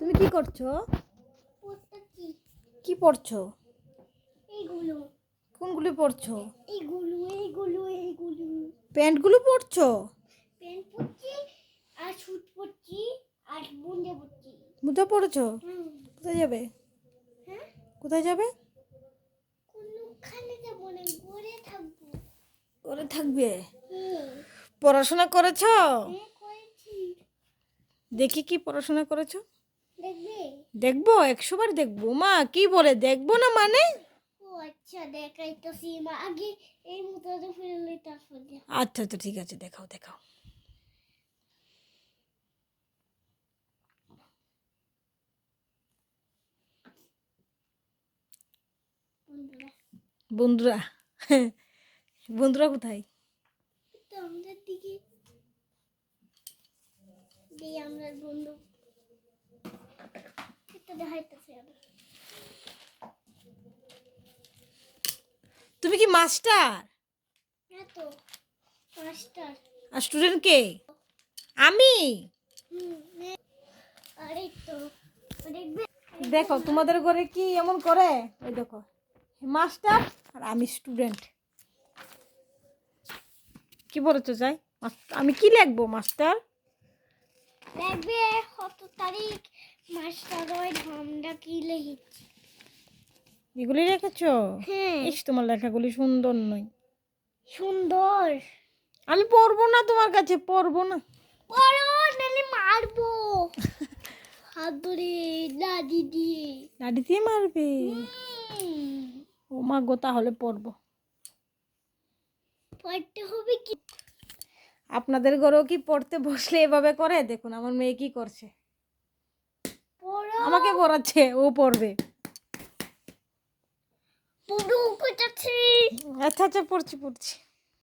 তুমি কি করছো? পড়তেছি। কি পড়ছো? এইগুলো কোনগুলি পড়ছো? এইগুলো প্যান্টগুলো পড়ছো? পেন পড়ছি আর শুট পড়ছি আর বুন্দে পড়ছি। মোজা পড়ছো? হুম। কোথায় যাবে? হ্যাঁ, কোথায় যাবে? কোনখানে যাব না, ঘরে থাকবো। করে থাকবে? হুম। পড়াশোনা করেছো? হ্যাঁ, করেছি। দেখি কি পড়াশোনা করেছো। দেখবে? দেখবো, 100 বার দেখবো। মা কি বলে দেখবো না মানে? ও আচ্ছা, দেখাই তো সীমা আগে এই মুদ্রাটা ফেললে তারপর দেখ। আচ্ছা আচ্ছা ঠিক আছে, দেখাও দেখাও। বন্ধুরা, বন্ধুরা বন্ধুরা কোথায়? তো আমাদের দিকে দিয়ে আমরা বন্ধু এটা দেখাইতেছে। তুমি কি মাস্টার? হ্যাঁ তো, মাস্টার। আর স্টুডেন্ট কে? আমি। আরে তো দেখবে। দেখো তোমাদের ঘরে কি এমন করে? এই দেখো, মাস্টার আর আমি স্টুডেন্ট। কি বলতে চাই? আমি কি লিখবো মাস্টার? দেখবে কত তারিখ মাস্টার ওই ধামটা কি লিখেছি। এগুলি রেখেছো? হ্যাঁ, ইস, তোমার লেখাগুলি সুন্দর নয়। সুন্দর। আমি পড়বো না, তোমার কাছে পড়বো না। পড়ো নাহলে মারবো হাত ধরে দাদি দিয়ে। লাঠি দিয়ে মারবে? হুম, ও মা গো, তাহলে পড়বো। পড়তে হবে কি? আপনাদের ঘরেও কি পড়তে বসলে এভাবে করে? দেখুন আমার মেয়ে কি করছে, পড়ো। আমাকে পড়াচ্ছে, ও পড়বে। পুরো কোথাচ্ছে। আচ্ছা আচ্ছা, পড়ছি পড়ছি।